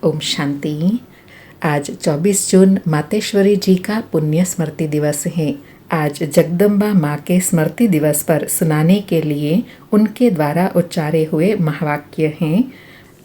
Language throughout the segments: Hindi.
ओम शांति। आज 24 जून मातेश्वरी जी का पुण्य स्मृति दिवस है। आज जगदम्बा माँ के स्मृति दिवस पर सुनाने के लिए उनके द्वारा उच्चारे हुए महावाक्य हैं।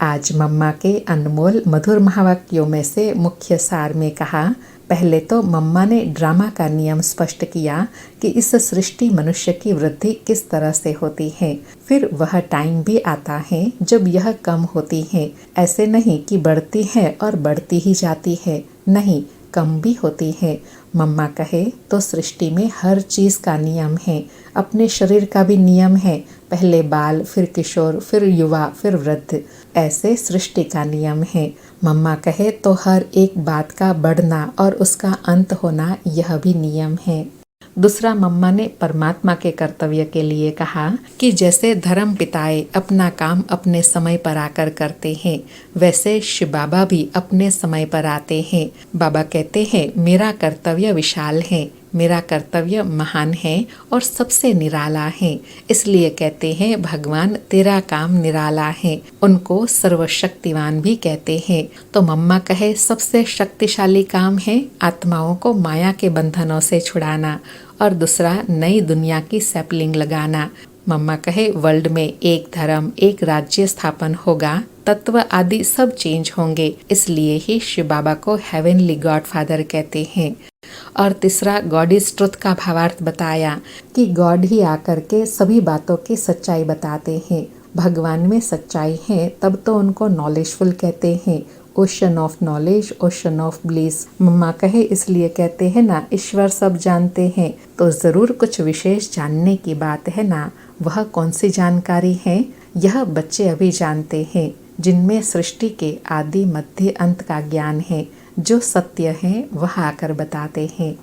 आज मम्मा के अनमोल मधुर महावाक्यों में से मुख्य सार में कहा, पहले तो मम्मा ने ड्रामा का नियम स्पष्ट किया कि इस सृष्टि मनुष्य की वृद्धि किस तरह से होती है। फिर वह टाइम भी आता है जब यह कम होती है। ऐसे नहीं कि बढ़ती है और बढ़ती ही जाती है, नहीं, कम भी होती है। मम्मा कहे तो सृष्टि में हर चीज़ का नियम है, अपने शरीर का भी नियम है। पहले बाल, फिर किशोर, फिर युवा, फिर वृद्ध, ऐसे सृष्टि का नियम है। मम्मा कहे तो हर एक बात का बढ़ना और उसका अंत होना, यह भी नियम है। दूसरा, मम्मा ने परमात्मा के कर्तव्य के लिए कहा कि जैसे धर्म पिताएं अपना काम अपने समय पर आकर करते हैं, वैसे शिव बाबा भी अपने समय पर आते हैं। बाबा कहते हैं, मेरा कर्तव्य विशाल है, मेरा कर्तव्य महान है और सबसे निराला है। इसलिए कहते हैं, भगवान तेरा काम निराला है। उनको सर्वशक्तिवान भी कहते हैं। तो मम्मा कहे सबसे शक्तिशाली काम है आत्माओं को माया के बंधनों से छुड़ाना, और दूसरा नई दुनिया की सैपलिंग लगाना। मम्मा कहे वर्ल्ड में एक धर्म, एक राज्य स्थापन होगा, तत्व आदि सब चेंज होंगे। इसलिए ही शिव बाबा को हेवनली गॉड फादर कहते हैं। और तीसरा, गॉड इज ट्रुथ का भावार्थ बताया कि गॉड ही आकर के सभी बातों की सच्चाई बताते हैं। भगवान में सच्चाई है तब तो उनको नॉलेजफुल कहते हैं। Ocean of knowledge, ocean of bliss. मम्मा कहे इसलिए कहते हैं ना, ईश्वर सब जानते हैं, तो जरूर कुछ विशेष जानने की बात है ना। वह कौन सी जानकारी है? यह बच्चे अभी जानते हैं, जिनमें सृष्टि के आदि मध्य अंत का ज्ञान है। जो सत्य है वह आकर बताते हैं।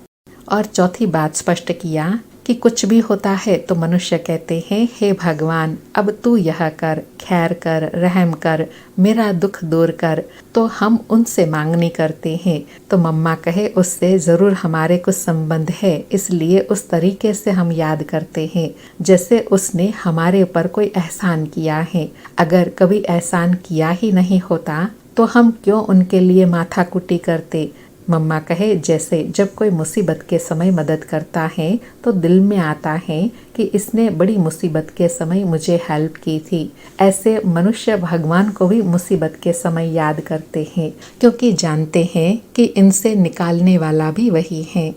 और चौथी बात स्पष्ट किया कि कुछ भी होता है तो मनुष्य कहते हैं, हे भगवान अब तू यह कर, खैर कर, रहम कर, मेरा दुख दूर कर। तो हम उनसे मांगनी करते हैं। तो मम्मा कहे उससे ज़रूर हमारे कुछ संबंध है, इसलिए उस तरीके से हम याद करते हैं जैसे उसने हमारे ऊपर कोई एहसान किया है। अगर कभी एहसान किया ही नहीं होता तो हम क्यों उनके लिए माथाकुटी करते। मम्मा कहे जैसे जब कोई मुसीबत के समय मदद करता है तो दिल में आता है कि इसने बड़ी मुसीबत के समय मुझे हेल्प की थी। ऐसे मनुष्य भगवान को भी मुसीबत के समय याद करते हैं, क्योंकि जानते हैं कि इनसे निकालने वाला भी वही है।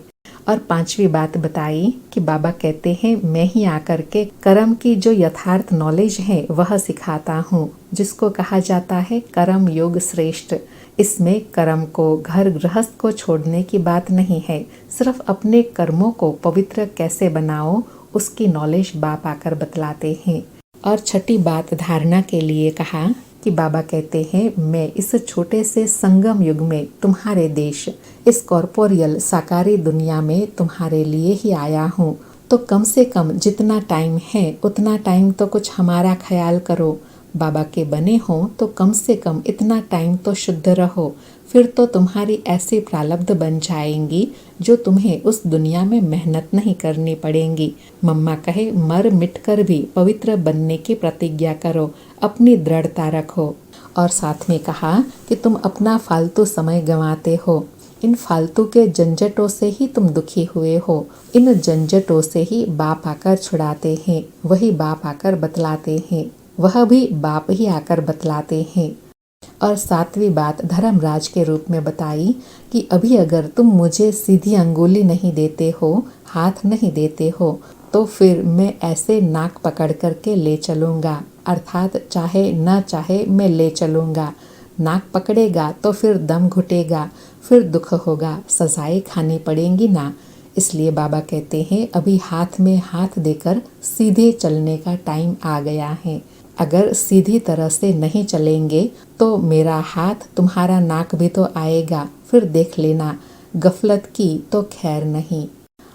और पांचवी बात बताई कि बाबा कहते हैं, मैं ही आकर के कर्म की जो यथार्थ नॉलेज है वह सिखाता हूँ, जिसको कहा जाता है कर्म योग श्रेष्ठ। इसमें कर्म को, घर गृहस्थ को छोड़ने की बात नहीं है, सिर्फ अपने कर्मों को पवित्र कैसे बनाओ उसकी नॉलेज बाप आकर बतलाते हैं। और छठी बात धारणा के लिए कहा कि बाबा कहते हैं, मैं इस छोटे से संगम युग में तुम्हारे देश, इस कॉर्पोरियल साकारी दुनिया में तुम्हारे लिए ही आया हूँ। तो कम से कम जितना टाइम है उतना टाइम तो कुछ हमारा ख्याल करो। बाबा के बने हो तो कम से कम इतना टाइम तो शुद्ध रहो, फिर तो तुम्हारी ऐसी प्रारब्ध बन जाएंगी जो तुम्हें उस दुनिया में मेहनत नहीं करनी पड़ेंगी। मम्मा कहे मर मिट कर भी पवित्र बनने की प्रतिज्ञा करो, अपनी दृढ़ता रखो। और साथ में कहा कि तुम अपना फालतू समय गंवाते हो, इन फालतू के झंझटों से ही तुम दुखी हुए हो। इन झंझटों से ही बाप आकर छुड़ाते हैं, वही बाप आकर बतलाते हैं, वह भी बाप ही आकर बतलाते हैं। और सातवीं बात धर्मराज के रूप में बताई कि अभी अगर तुम मुझे सीधी अंगुली नहीं देते हो, हाथ नहीं देते हो, तो फिर मैं ऐसे नाक पकड़ करके ले चलूँगा, अर्थात चाहे न चाहे मैं ले चलूँगा। नाक पकड़ेगा तो फिर दम घुटेगा, फिर दुख होगा, सजाएं खानी पड़ेंगी ना। इसलिए बाबा कहते हैं, अभी हाथ में हाथ देकर सीधे चलने का टाइम आ गया है। अगर सीधी तरह से नहीं चलेंगे तो मेरा हाथ तुम्हारा नाक भी तो आएगा, फिर देख लेना। गफलत की तो खैर नहीं।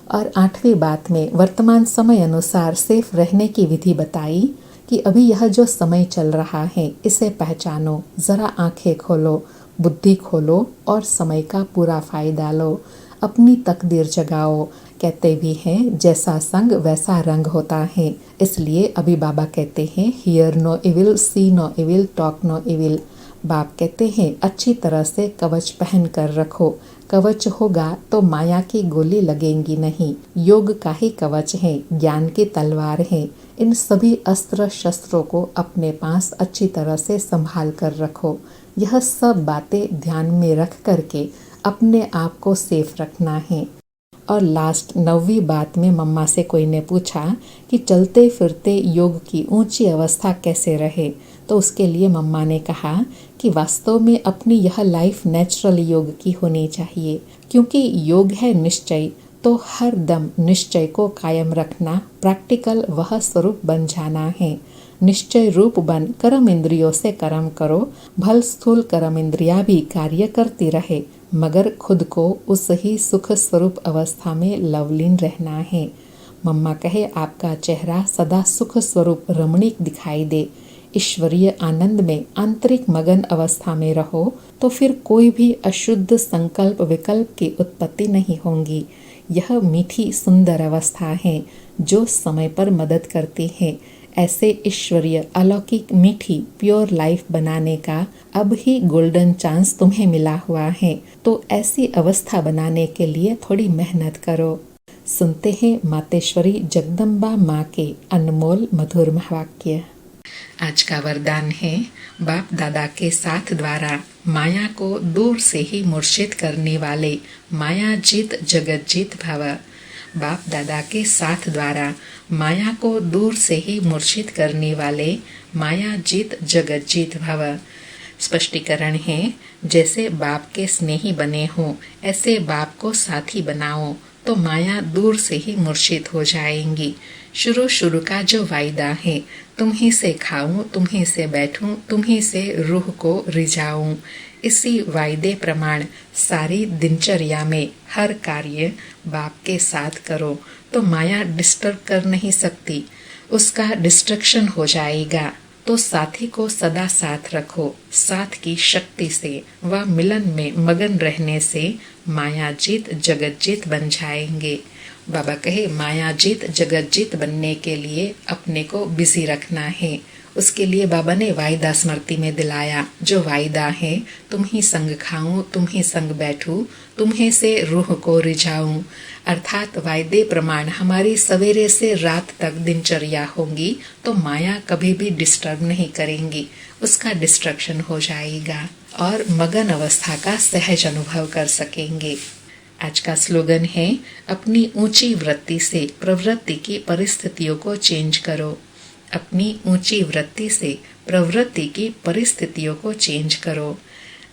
और आठवीं बात में वर्तमान समय अनुसार सेफ रहने की विधि बताई कि अभी यह जो समय चल रहा है इसे पहचानो, ज़रा आंखें खोलो, बुद्धि खोलो और समय का पूरा फायदा लो। अपनी तकदीर जगाओ। कहते भी हैं, जैसा संग वैसा रंग होता है। इसलिए अभी बाबा कहते हैं, hear no evil, see no evil, talk no evil. बाप कहते हैं अच्छी तरह से कवच पहन कर रखो, कवच होगा तो माया की गोली लगेंगी नहीं। योग का ही कवच है, ज्ञान की तलवार है। इन सभी अस्त्र शस्त्रों को अपने पास अच्छी तरह से संभाल कर रखो। यह सब बातें ध्यान में रख करके अपने आप को सेफ रखना है। और लास्ट 9वीं बात में मम्मा से कोई ने पूछा कि चलते फिरते योग की ऊंची अवस्था कैसे रहे, तो उसके लिए मम्मा ने कहा कि वास्तव में अपनी यह लाइफ नेचुरल योग की होनी चाहिए, क्योंकि योग है निश्चय। तो हर दम निश्चय को कायम रखना, प्रैक्टिकल वह स्वरूप बन जाना है। निश्चय रूप बन कर्म इंद्रियों से कर्म करो, भल स्थूल कर्म इंद्रिया भी कार्य करती रहे, मगर खुद को उस ही सुख स्वरूप अवस्था में लवलीन रहना है। मम्मा कहे आपका चेहरा सदा सुख स्वरूप रमणीक दिखाई दे, ईश्वरीय आनंद में आंतरिक मगन अवस्था में रहो, तो फिर कोई भी अशुद्ध संकल्प विकल्प की उत्पत्ति नहीं होगी। यह मीठी सुंदर अवस्था है जो समय पर मदद करती है। ऐसे ईश्वरीय अलौकिक मीठी प्योर लाइफ बनाने का अब ही गोल्डन चांस तुम्हें मिला हुआ है, तो ऐसी अवस्था बनाने के लिए थोड़ी मेहनत करो। सुनते हैं मातेश्वरी जगदम्बा माँ के अनमोल मधुर महावाक्य। आज का वरदान है, बाप दादा के साथ द्वारा माया को दूर से ही मूर्छित करने वाले माया जीत जगत जीत भव। बाप दादा के साथ द्वारा माया को दूर से ही मूर्छित करने वाले माया जीत जगत जीत भव। स्पष्टीकरण है, जैसे बाप के स्नेही बने हो ऐसे बाप को साथी बनाओ तो माया दूर से ही मूर्छित हो जाएंगी। शुरू का जो वायदा है, तुम्ही से खाऊं, तुम्ही से बैठूं, तुम्ही से रूह को रिझाऊं, इसी वायदे प्रमाण सारी दिनचर्या में हर कार्य बाप के साथ करो तो माया डिस्टर्ब कर नहीं सकती, उसका डिस्ट्रक्शन हो जाएगा। तो साथी को सदा साथ रखो, साथ की शक्ति से व मिलन में मगन रहने से माया जीत जगत जीत बन जाएंगे। बाबा कहे माया जीत जगत जीत बनने के लिए अपने को बिजी रखना है। उसके लिए बाबा ने वायदा स्मृति में दिलाया, जो वायदा है, तुम ही संग खाऊं, तुम ही संग बैठूं, तुम्हें से रूह को रिझाऊं। अर्थात वायदे प्रमाण हमारी सवेरे से रात तक दिनचर्या होंगी तो माया कभी भी डिस्टर्ब नहीं करेंगी, उसका डिस्ट्रक्शन हो जाएगा और मगन अवस्था का सहज अनुभव कर सकेंगे। आज का स्लोगन है, अपनी ऊंची वृत्ति से प्रवृत्ति की परिस्थितियों को चेंज करो। अपनी ऊंची वृत्ति से प्रवृत्ति की परिस्थितियों को चेंज करो।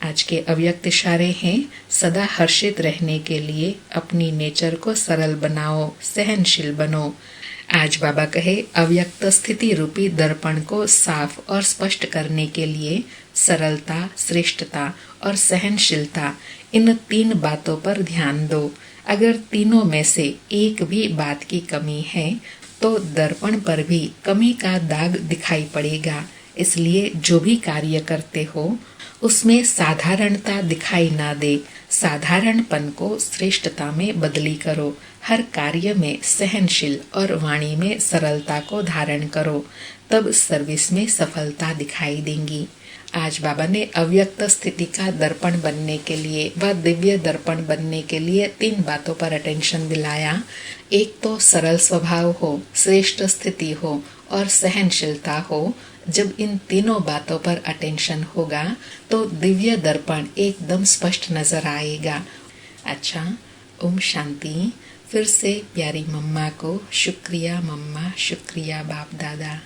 आज के अव्यक्त इशारे हैं, सदा हर्षित रहने के लिए अपनी नेचर को सरल बनाओ, सहनशील बनो। आज बाबा कहे अव्यक्त स्थिति रूपी दर्पण को साफ और स्पष्ट करने के लिए सरलता, श्रेष्ठता और सहनशीलता, इन 3 बातों पर ध्यान दो। अगर तीनों में से एक भी बात की कमी है तो दर्पण पर भी कमी का दाग दिखाई पड़ेगा। इसलिए जो भी कार्य करते हो उसमें साधारणता दिखाई ना दे, साधारणपन को श्रेष्ठता में बदली करो। हर कार्य में सहनशील और वाणी में सरलता को धारण करो, तब सर्विस में सफलता दिखाई देंगी। आज बाबा ने अव्यक्त स्थिति का दर्पण बनने के लिए व दिव्य दर्पण बनने के लिए 3 बातों पर अटेंशन दिलाया। एक तो सरल स्वभाव हो, श्रेष्ठ स्थिति हो और सहनशीलता हो। जब इन तीनों बातों पर अटेंशन होगा तो दिव्य दर्पण एकदम स्पष्ट नजर आएगा। अच्छा, ओम शांति। फिर से प्यारी मम्मा को शुक्रिया मम्मा, शुक्रिया बाप दादा।